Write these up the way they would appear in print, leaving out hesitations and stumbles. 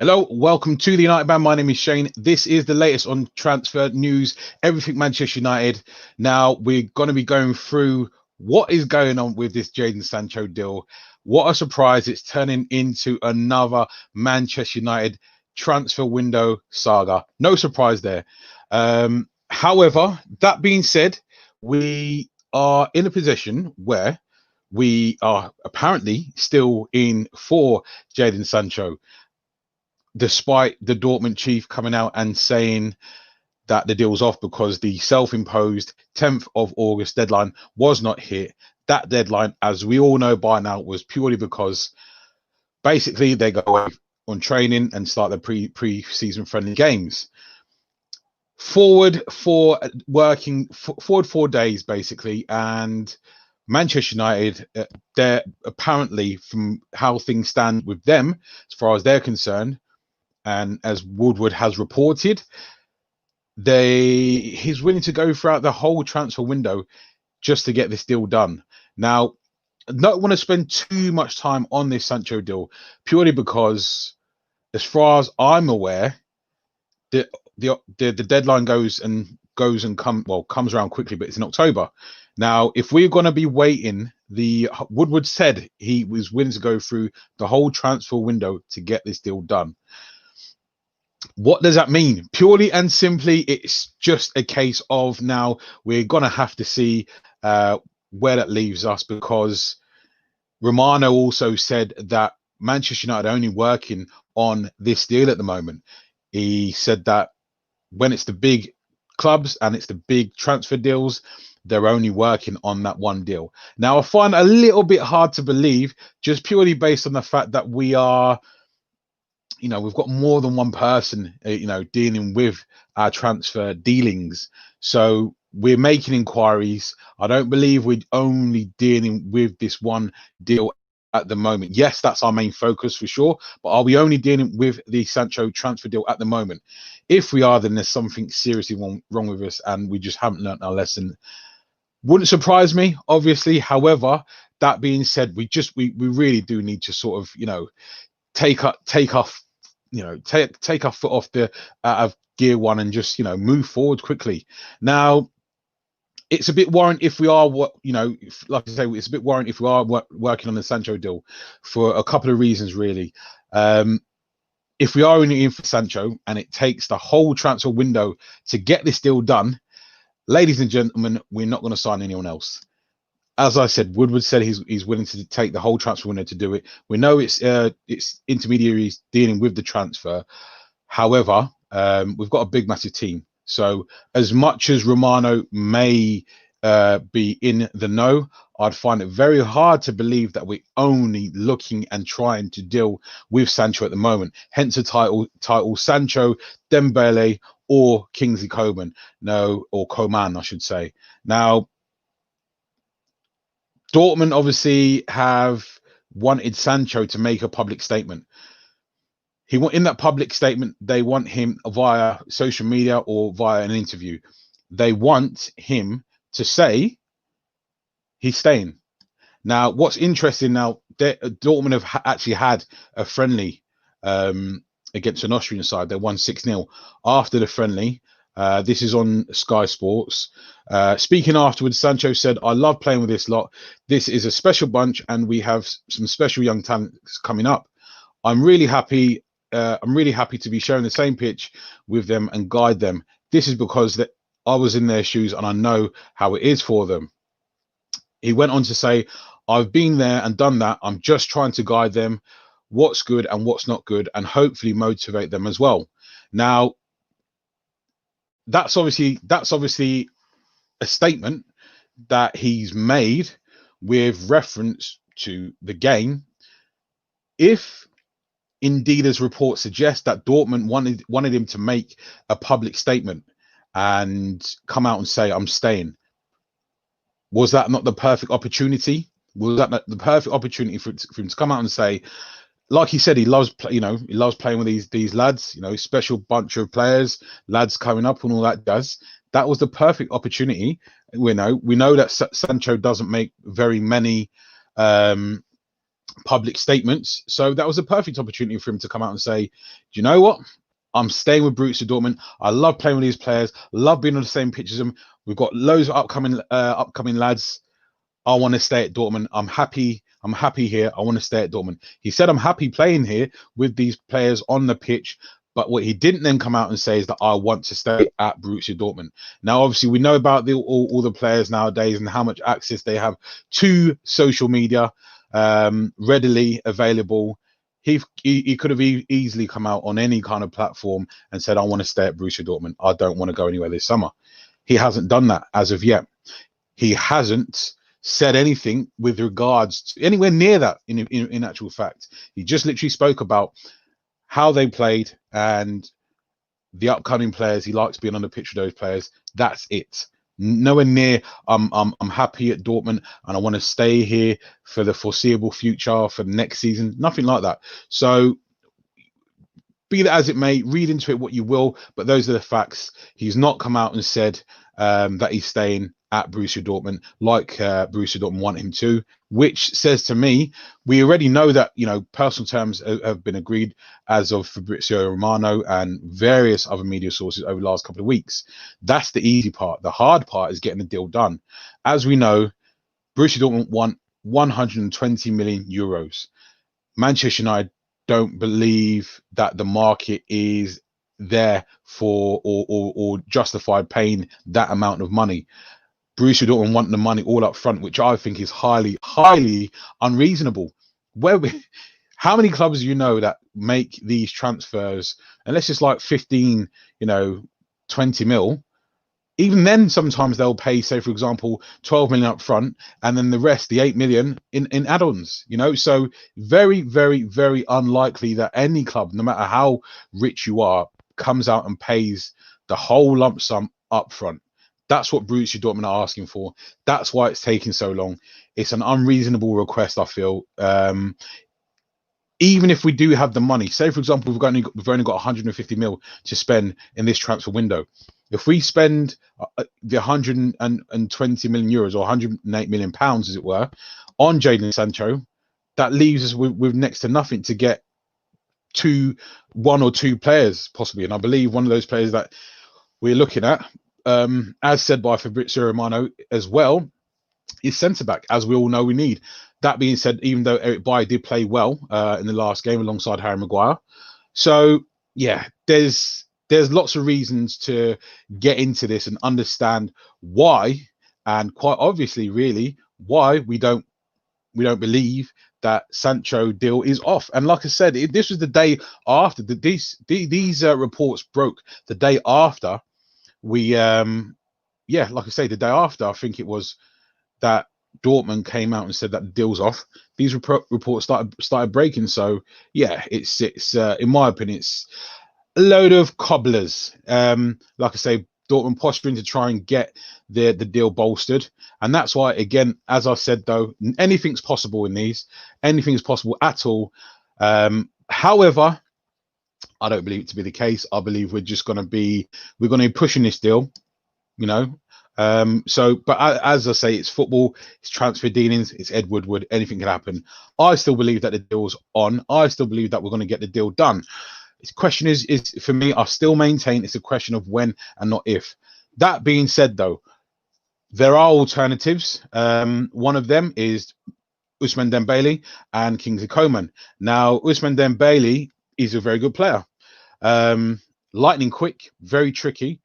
Hello, welcome to the United Band. My name is Shane. This is the latest on transfer news, everything Manchester United. Now, we're going to be going through what is going on with this Jadon Sancho deal. What a surprise. It's turning into another Manchester United transfer window saga. No surprise there. However, that being said, we are in a position where we are apparently still in for Jadon Sancho, despite the Dortmund chief coming out and saying that the deal's off because the self-imposed 10th of August deadline was not hit. That deadline, as we all know by now, was purely because basically they go away on training and start their pre-season friendly games. Forward 4 days basically, and Manchester United, they're apparently, from how things stand with them, as far as they're concerned, and as Woodward has reported, he's willing to go throughout the whole transfer window just to get this deal done. Now, I don't want to spend too much time on this Sancho deal, purely because, as far as I'm aware, the deadline comes around quickly, but it's in October. Now, if we're going to be waiting, the Woodward said he was willing to go through the whole transfer window to get this deal done. What does that mean? Purely and simply, it's just a case of now we're going to have to see where that leaves us, because Romano also said that Manchester United are only working on this deal at the moment. He said that when it's the big clubs and it's the big transfer deals, they're only working on that one deal. Now, I find it a little bit hard to believe, just purely based on the fact that we've got more than one person, dealing with our transfer dealings. So we're making inquiries. I don't believe we're only dealing with this one deal at the moment. Yes, that's our main focus for sure. But are we only dealing with the Sancho transfer deal at the moment? If we are, then there's something seriously wrong with us, and we just haven't learned our lesson. Wouldn't surprise me, obviously. However, that being said, we really do need to sort of, take off take our foot off the out of gear one and just move forward quickly. Now, it's a bit worrying if we are like I say, it's a bit worrying if we are working on the Sancho deal for a couple of reasons, really. If we are only in for Sancho and it takes the whole transfer window to get this deal done, ladies and gentlemen, we're not going to sign anyone else. As I said, Woodward said he's willing to take the whole transfer window to do it. We know it's intermediaries dealing with the transfer. However, we've got a big, massive team. So as much as Romano may be in the know, I'd find it very hard to believe that we're only looking and trying to deal with Sancho at the moment. Hence the title Sancho, Dembele, or Kingsley Coman. No, or Coman, I should say. Now, Dortmund obviously have wanted Sancho to make a public statement. In that public statement, they want him via social media or via an interview. They want him to say he's staying. Now, what's interesting now, Dortmund have actually had a friendly against an Austrian side. They won 6-0 after the friendly. This is on Sky Sports. Speaking afterwards, Sancho said, "I love playing with this lot. This is a special bunch, and we have some special young talents coming up. I'm really happy. I'm really happy to be sharing the same pitch with them and guide them. This is because I was in their shoes and I know how it is for them." He went on to say, "I've been there and done that. I'm just trying to guide them what's good and what's not good, and hopefully motivate them as well." Now, that's obviously a statement that he's made with reference to the game. If indeed, as reports suggest, that Dortmund wanted him to make a public statement and come out and say, "I'm staying," was that not the perfect opportunity? Was that not the perfect opportunity for him to come out and say, like he said, he loves playing with these lads, special bunch of players, lads coming up and all that does. That was the perfect opportunity. We know that Sancho doesn't make very many public statements. So that was a perfect opportunity for him to come out and say, do you know what? I'm staying with Borussia Dortmund. I love playing with these players. Love being on the same pitch as them. We've got loads of upcoming lads. I want to stay at Dortmund. I'm happy. I'm happy here. I want to stay at Dortmund. He said, I'm happy playing here with these players on the pitch. But what he didn't then come out and say is that I want to stay at Borussia Dortmund. Now, obviously, we know about all the players nowadays and how much access they have to social media, readily available. He could have easily come out on any kind of platform and said, I want to stay at Borussia Dortmund. I don't want to go anywhere this summer. He hasn't done that as of yet. He hasn't said anything with regards to anywhere near that in actual fact. He just literally spoke about how they played and the upcoming players. He likes being on the pitch with those players. That's it. Nowhere near I'm happy at Dortmund and I want to stay here for the foreseeable future for the next season. Nothing like that. So be that as it may, read into it what you will, but those are the facts. He's not come out and said that he's staying at Borussia Dortmund like Borussia Dortmund want him to, which says to me, we already know that, you know, personal terms have been agreed as of Fabrizio Romano and various other media sources over the last couple of weeks. That's the easy part. The hard part is getting the deal done. As we know, Borussia Dortmund want 120 million euros. Manchester United don't believe that the market is there for or justified paying that amount of money. Borussia Dortmund want the money all up front, which I think is highly, highly unreasonable. How many clubs do you know that make these transfers, unless it's like 15, 20 mil? Even then, sometimes they'll pay, say, for example, 12 million up front, and then the rest, the 8 million in add-ons, So very, very, very unlikely that any club, no matter how rich you are, comes out and pays the whole lump sum up front. That's what Borussia Dortmund are asking for. That's why it's taking so long. It's an unreasonable request, I feel. Even if we do have the money, say, for example, we've only got 150 mil to spend in this transfer window. If we spend the 120 million euros or 108 million pounds, as it were, on Jadon Sancho, that leaves us with next to nothing to get one or two players possibly. And I believe one of those players that we're looking at, as said by Fabrizio Romano as well, is centre back, as we all know we need. That being said, even though Eric Bailly did play well in the last game alongside Harry Maguire, so yeah, there's lots of reasons to get into this and understand why, and quite obviously, really, why we don't believe that Sancho deal is off. And like I said, this was the day after these reports broke. The day after we, like I say, the day after, I think it was, that Dortmund came out and said that the deal's off. These reports started breaking. So yeah, it's in my opinion, it's a load of cobblers. Like I say, Dortmund posturing to try and get the deal bolstered, and that's why, again, as I said, though, anything's possible in these. Anything's possible at all. However, I don't believe it to be the case. I believe we're going to be pushing this deal, but as I say, it's football, it's transfer dealings, it's Ed Woodward, anything can happen. I still believe that the deal's on. I still believe that we're going to get the deal done. The question is for me, I still maintain it's a question of when and not if. That being said, though, there are alternatives. One of them is Ousmane Dembele and Kingsley Coman. Now, Ousmane Dembele is a very good player. Lightning quick, very tricky.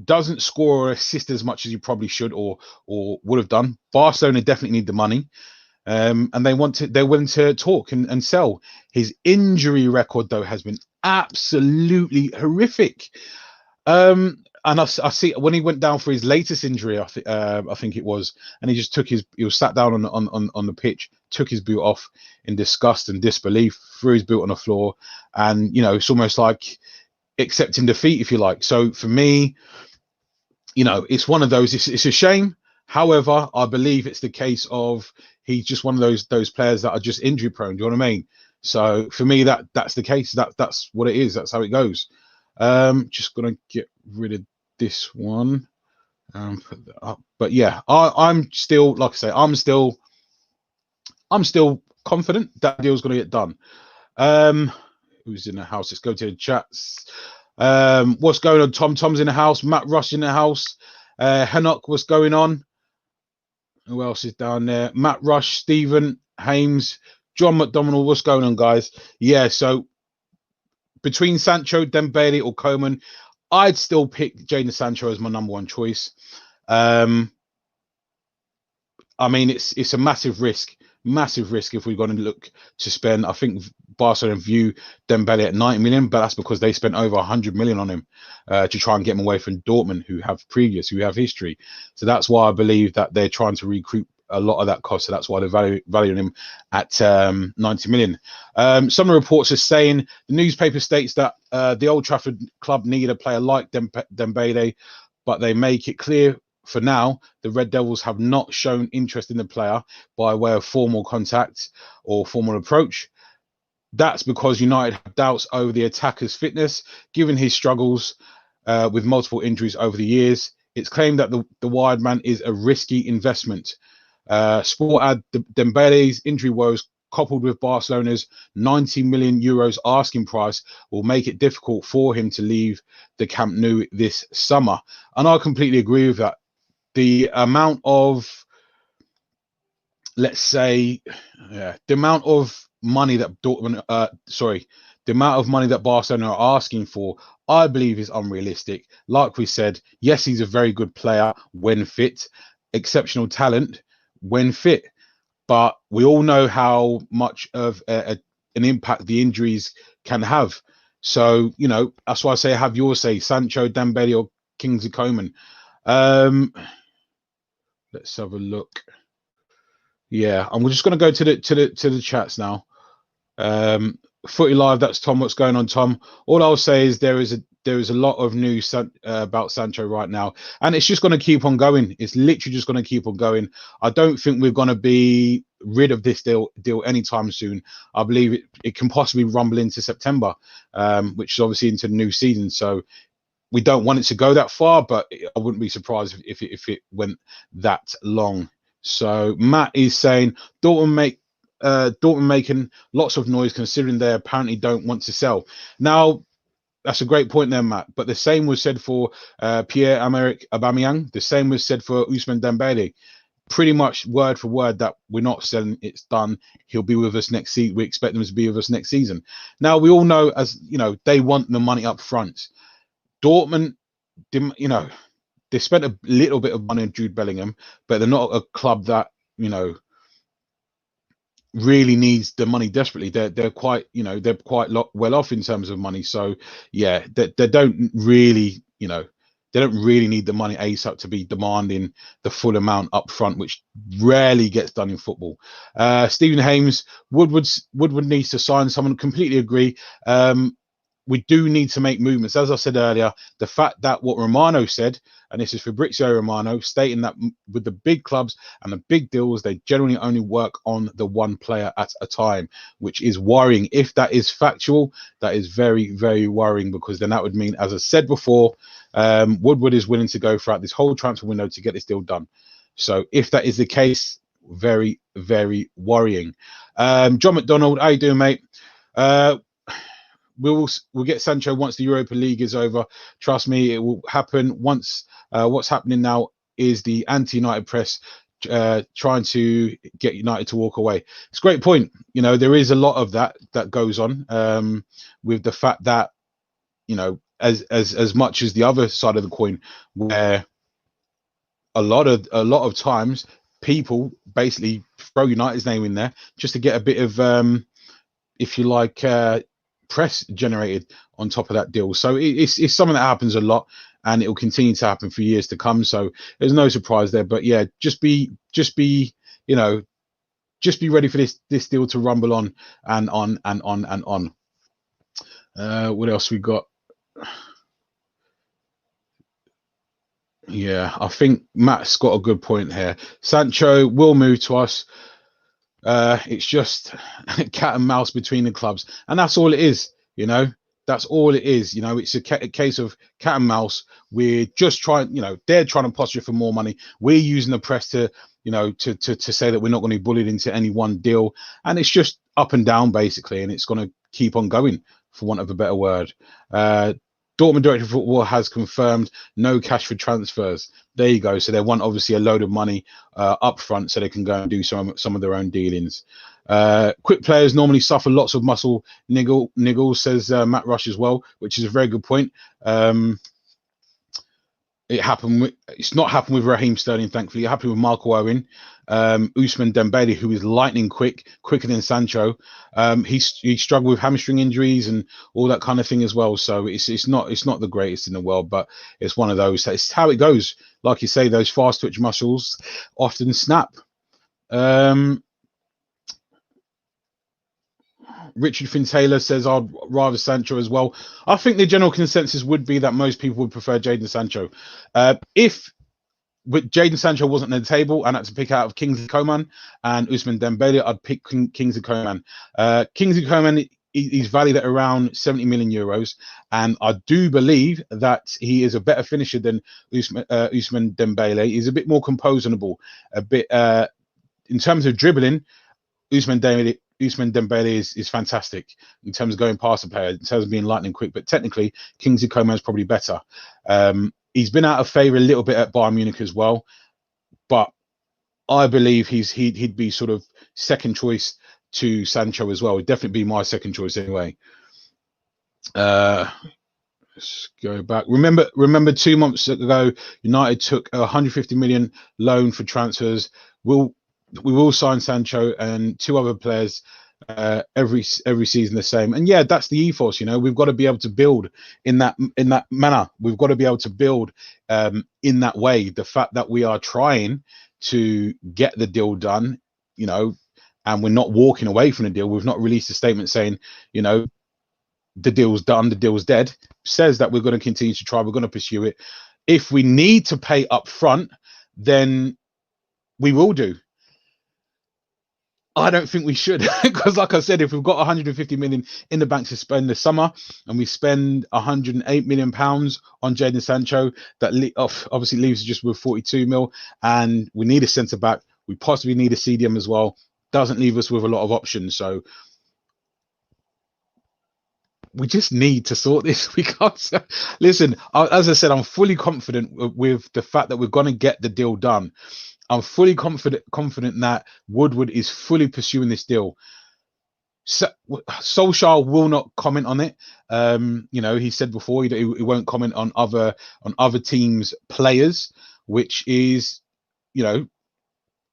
Doesn't score or assist as much as you probably should or would have done. Barcelona definitely need the money. And they're willing to talk and sell. His injury record, though, has been absolutely horrific. And I see when he went down for his latest injury, I think it was, and he just he was sat down on the pitch, took his boot off in disgust and disbelief, threw his boot on the floor, and it's almost like accepting defeat, if you like. So for me, it's one of those. It's a shame. However, I believe it's the case of he's just one of those players that are just injury prone. Do you know what I mean? So for me, that's the case. That's what it is. That's how it goes. Just gonna get rid of this one and put that up. But yeah, I'm still, like I say, I'm still confident that deal's going to get done. Who's in the house? Let's go to the chats. What's going on? Tom's in the house. Matt Rush in the house. Henok, what's going on? Who else is down there? Matt Rush, Stephen Hames, John McDonald. What's going on, guys? Yeah, so between Sancho, Dembele, or Coman, I'd still pick Jadon Sancho as my number one choice. I mean, it's a massive risk if we're going to look to spend. I think Barcelona view Dembele at 90 million, but that's because they spent over 100 million on him to try and get him away from Dortmund, who have history. So that's why I believe that they're trying to recoup a lot of that cost. So that's why they're valuing him at 90 million. Some of the reports are saying the newspaper states that the Old Trafford club need a player like Dembele, but they make it clear for now the Red Devils have not shown interest in the player by way of formal contact or formal approach. That's because United have doubts over the attacker's fitness, given his struggles with multiple injuries over the years. It's claimed that the wide man is a risky investment. Sport add Dembele's injury woes coupled with Barcelona's 90 million euros asking price will make it difficult for him to leave the Camp Nou this summer. And I completely agree with that. The amount of, let's say, the amount of money that the amount of money that Barcelona are asking for, I believe is unrealistic. Like we said, yes, he's a very good player when fit, exceptional talent when fit, but we all know how much of an impact the injuries can have. So, you know, that's why I say have your say, Sancho, Dembele, or Kingsley Coman. Let's have a look. Yeah, I'm just going to go to the chats now. Footy Live, that's Tom. What's going on, Tom? All I'll say is there is a lot of news about Sancho right now, and it's just going to keep on going. It's literally just going to keep on going. I don't think we're going to be rid of this deal anytime soon. I believe it can possibly rumble into September, which is obviously into the new season. So we don't want it to go that far, but I wouldn't be surprised if it went that long. So Matt is saying Dortmund making lots of noise considering they apparently don't want to sell. Now, that's a great point there, Matt. But the same was said for Pierre-Emerick Aubameyang. The same was said for Ousmane Dembele. Pretty much word for word that we're not selling. It's done. He'll be with us next season. We expect him to be with us next season. Now, we all know, as you know, they want the money up front. Dortmund, you know, they spent a little bit of money on Jude Bellingham, but they're not a club that, you know, really needs the money desperately. They're quite, you know, they're quite well off in terms of money. So yeah, they don't really, you know, they don't really need the money ASAP to be demanding the full amount up front, which rarely gets done in football. Stephen Hames, Woodward needs to sign someone. Completely agree. We do need to make movements. As I said earlier, the fact that what Romano said, and this is Fabrizio Romano, stating that with the big clubs and the big deals, they generally only work on the one player at a time, which is worrying. If that is factual, that is very, very worrying, because then that would mean, as I said before, Woodward is willing to go throughout this whole transfer window to get this deal done. So if that is the case, very, very worrying. John McDonald, how you doing, mate? We'll get Sancho once the Europa League is over. Trust me, it will happen. Once what's happening now is the anti-United press trying to get United to walk away. It's a great point. You know, there is a lot of that goes on with the fact that, you know, as much as the other side of the coin, where a lot of times people basically throw United's name in there just to get a bit of if you like press generated on top of that deal. So it's something that happens a lot, and it will continue to happen for years to come. So there's no surprise there. But yeah, just be you know, just be ready for this deal to rumble on and on and on and on. What else we got? Yeah, I think Matt's got a good point here. Sancho will move to us. It's just cat and mouse between the clubs, and that's all it is. You know, That's all it is. It's a case of cat and mouse. We're just trying, they're trying to posture for more money. We're using the press to, to say that we're not going to be bullied into any one deal. And it's just up and down, basically. And it's going to keep on going, for want of a better word. Dortmund Director of Football has confirmed no cash for transfers. There you go. So they want obviously a load of money up front so they can go and do some of their own dealings. Quick players normally suffer lots of muscle niggles, says Matt Rush as well, which is a very good point. It's not happened with Raheem Sterling, thankfully. It happened with Marco Owen, Ousmane Dembele, who is lightning quicker than Sancho. He struggled with hamstring injuries and all that kind of thing as well. So it's not the greatest in the world, but it's one of those. It's how it goes. Like you say, those fast twitch muscles often snap. Richard Finn Taylor says I'd rather Sancho as well. I think the general consensus would be that most people would prefer Jadon Sancho. If Jadon Sancho wasn't on the table and I had to pick out of Kingsley Coman and Ousmane Dembele, I'd pick Kingsley Coman. Kingsley Coman is valued at around 70 million euros, and I do believe that he is a better finisher than Ousmane Dembele. He's a bit more composable, a bit in terms of dribbling. Ousmane Dembele is fantastic in terms of going past the player, in terms of being lightning quick, but technically Kingsley Coman is probably better. He's been out of favour a little bit at Bayern Munich as well, but I believe he'd be sort of second choice to Sancho as well. It'd definitely be my second choice anyway. Let's go back. Remember 2 months ago, United took a 150 million loan for transfers. We will sign Sancho and 2 other players every season the same. And yeah, that's the ethos. We've got to be able to build in that manner. We've got to be able to build in that way. The fact that we are trying to get the deal done, and we're not walking away from the deal. We've not released a statement saying, the deal's done, the deal's dead. Says that we're going to continue to try. We're going to pursue it. If we need to pay up front, then we will do. I don't think we should, because like I said, if we've got 150 million in the bank to spend this summer and we spend 108 million pounds on Jadon Sancho, that obviously leaves us just with 42 mil, and we need a centre back. We possibly need a CDM as well. Doesn't leave us with a lot of options. So we just need to sort this. We can't listen. As I said, I'm fully confident with the fact that we're going to get the deal done. I'm fully confident that Woodward is fully pursuing this deal. Solskjaer will not comment on it. He said before he won't comment on other teams' players, which is,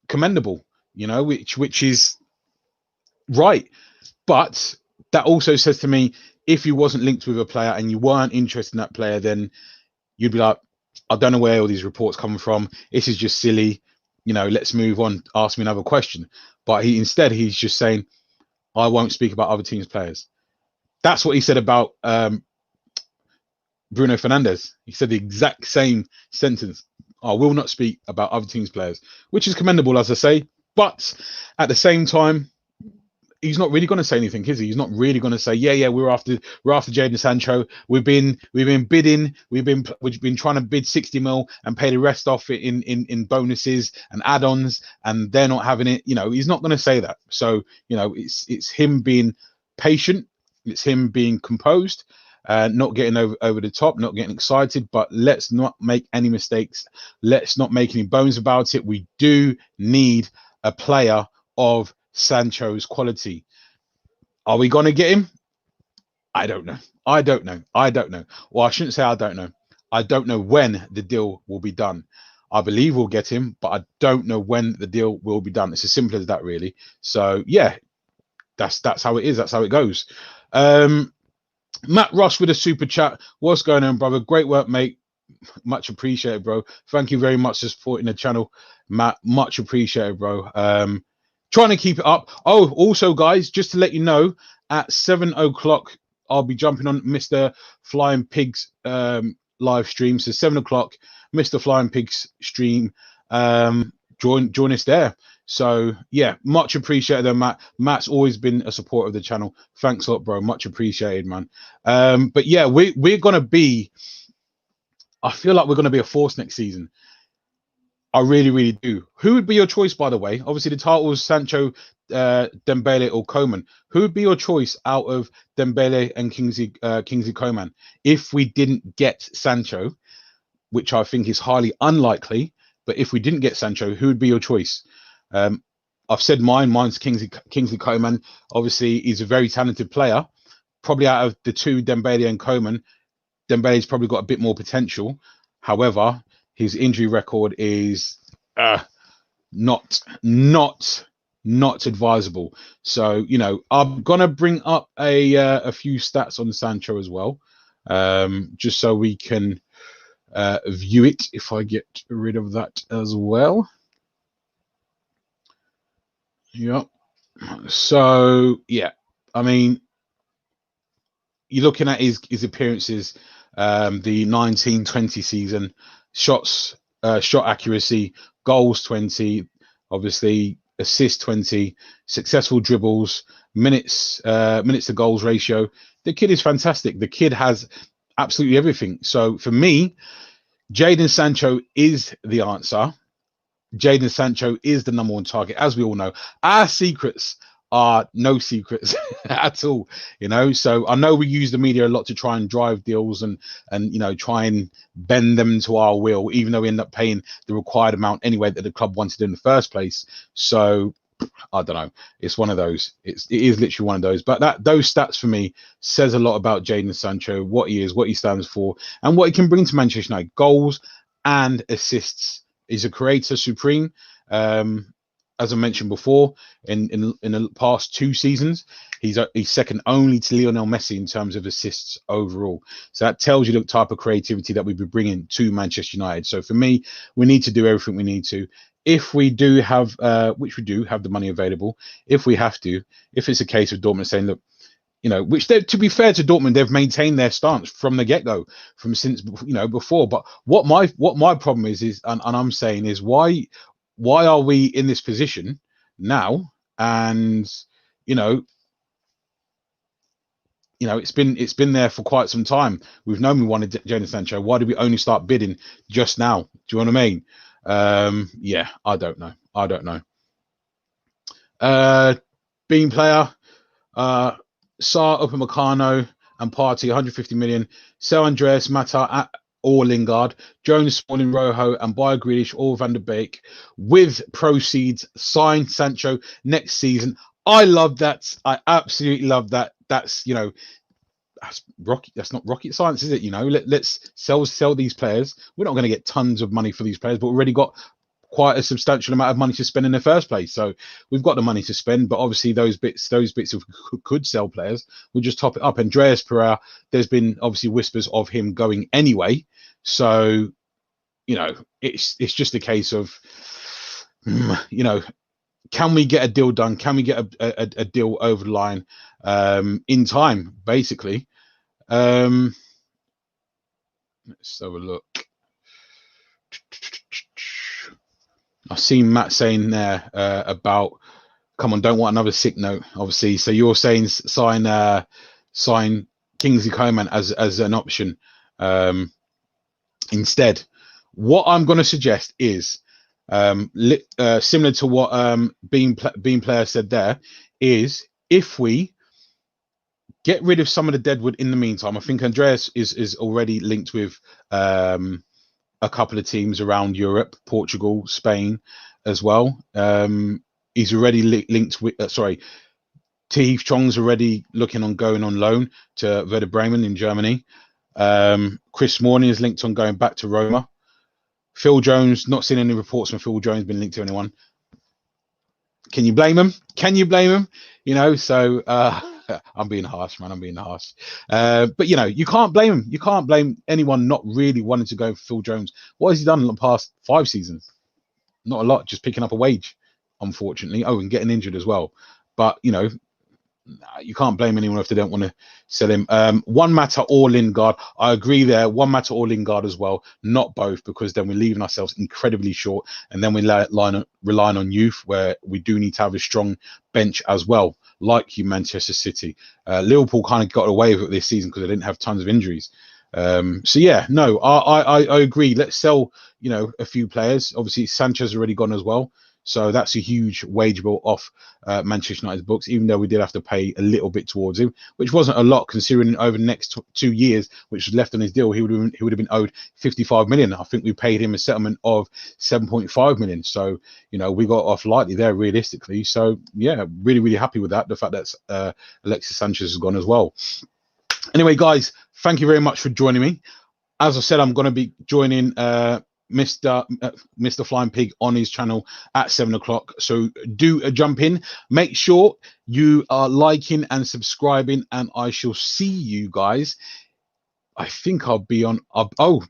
commendable. Which is right. But that also says to me, if you wasn't linked with a player and you weren't interested in that player, then you'd be like, I don't know where all these reports come from. This is just silly. Let's move on. Ask me another question. But he's just saying, I won't speak about other teams' players. That's what he said about Bruno Fernandes. He said the exact same sentence. I will not speak about other teams' players, which is commendable, as I say. But at the same time, he's not really going to say anything, is he? He's not really going to say, yeah, we're after Jadon Sancho. We've been bidding. We've been trying to bid 60 mil and pay the rest off in bonuses and add-ons, and they're not having it. He's not going to say that. So it's him being patient. It's him being composed, not getting over the top, not getting excited. But let's not make any mistakes. Let's not make any bones about it. We do need a player of Sancho's quality. Are we going to get him? I don't know. Well, I shouldn't say I don't know. I don't know when the deal will be done. I believe we'll get him, but I don't know when the deal will be done. It's as simple as that, really. So yeah, that's how it is. That's how it goes. Matt Rush with a super chat. What's going on, brother? Great work, mate. Much appreciated, bro. Thank you very much for supporting the channel, Matt. Much appreciated, bro. Trying to keep it up. Oh, also, guys, just to let you know, at 7 o'clock, I'll be jumping on Mr. Flying Pigs live stream. So 7 o'clock, Mr. Flying Pigs stream. Join us there. So yeah, much appreciated though, Matt. Matt's always been a supporter of the channel. Thanks a lot, bro. Much appreciated, man. But yeah, we're gonna be. I feel like we're gonna be a force next season. I really, really do. Who would be your choice, by the way? Obviously, the title is Sancho, Dembele, or Coman. Who would be your choice out of Dembele and Kingsley Coman if we didn't get Sancho, which I think is highly unlikely? But if we didn't get Sancho, who would be your choice? I've said mine. Mine's Kingsley Coman. Obviously, he's a very talented player. Probably out of the two, Dembele and Coman, Dembele's probably got a bit more potential. However, his injury record is not advisable. So I'm gonna bring up a few stats on Sancho as well, just so we can view it. If I get rid of that as well, yeah. So yeah, I mean, you're looking at his appearances, the 1920 season, shot accuracy, goals 20, obviously assist 20, successful dribbles, minutes to goals ratio. The kid is fantastic. The kid has absolutely everything. So for me, Jadon Sancho is the answer. Jadon Sancho is the number one target, as we all know. Our secrets are no secrets at all, So I know we use the media a lot to try and drive deals and try and bend them to our will, even though we end up paying the required amount anyway that the club wanted in the first place. So I don't know. It's one of those. It is literally one of those. But those stats for me says a lot about Jadon Sancho, what he is, what he stands for, and what he can bring to Manchester United. Goals and assists. He's a creator supreme. As I mentioned before, in the past 2 seasons, he's second only to Lionel Messi in terms of assists overall. So that tells you the type of creativity that we've been bringing to Manchester United. So for me, we need to do everything we need to. If we do have, which we do have the money available, if we have to, if it's a case of Dortmund saying, look, which to be fair to Dortmund, they've maintained their stance from the get-go, from since before. But what my problem is and I'm saying is why are we in this position now? And it's been there for quite some time. We've known we wanted Jadon Sancho. Why did we only start bidding just now? Do you know what I mean? Yeah, I don't know. Bean player, Sarr, Upamecano, and Partey, 150 million. Sell Andreas, Mata, or Lingard, Jones, Smalling, Rojo, and buy Grealish or Van der Beek with proceeds. Sign Sancho next season. I love that. I absolutely love that. That's that's rocket. That's not rocket science, is it? Let's sell these players. We're not going to get tons of money for these players, but we already got quite a substantial amount of money to spend in the first place. So we've got the money to spend, but obviously those bits if we could sell players, we'll just top it up. Andreas Pereira, there's been obviously whispers of him going anyway. So, it's just a case of, can we get a deal done? Can we get a deal over the line in time, basically? Let's have a look. I've seen Matt saying there about, come on, don't want another sick note, obviously. So you're saying sign Kingsley Coman as an option instead. What I'm going to suggest is similar to what Bean Player said there, is if we get rid of some of the deadwood in the meantime. I think Andreas is already linked with a couple of teams around Europe, Portugal, Spain as well. He's already linked with, Tahith Chong's already looking on going on loan to Werder Bremen in Germany. Chris Smalling is linked on going back to Roma. Phil Jones, not seen any reports from Phil Jones being linked to anyone. Can you blame him? So I'm being harsh, man. But you can't blame him. You can't blame anyone not really wanting to go for Phil Jones. What has he done in the past 5 seasons? Not a lot, just picking up a wage, unfortunately. Oh, and getting injured as well. But you can't blame anyone if they don't want to sell him. One Matter or Lingard, I agree there. One Matter or Lingard as well, not both, because then we're leaving ourselves incredibly short, and then we're relying on youth, where we do need to have a strong bench as well, like you, Manchester City. Liverpool kind of got away with it this season because they didn't have tons of injuries. So yeah, no, I agree. Let's sell, a few players. Obviously, Sancho's already gone as well. So that's a huge wage bill off Manchester United's books, even though we did have to pay a little bit towards him, which wasn't a lot considering over the next 2 years, which was left on his deal, he would have been owed 55 million. I think we paid him a settlement of 7.5 million. So, we got off lightly there realistically. So yeah, really, really happy with that. The fact that Alexis Sanchez has gone as well. Anyway, guys, thank you very much for joining me. As I said, I'm going to be joining Mr. Flying Pig on his channel at 7 o'clock. So do jump in. Make sure you are liking and subscribing, and I shall see you guys. I think I'll be on.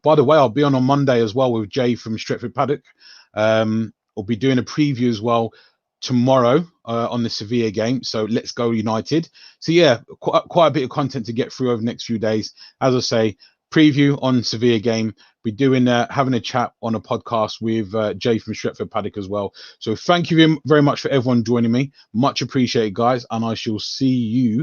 By the way, I'll be on Monday as well with Jay from Stretford Paddock. We'll be doing a preview as well tomorrow on the Sevilla game. So let's go United. So yeah, quite a bit of content to get through over the next few days. As I say, preview on Sevilla game. We're doing having a chat on a podcast with Jay from Stretford Paddock as well. So thank you very much for everyone joining me. Much appreciated, guys, and I shall see you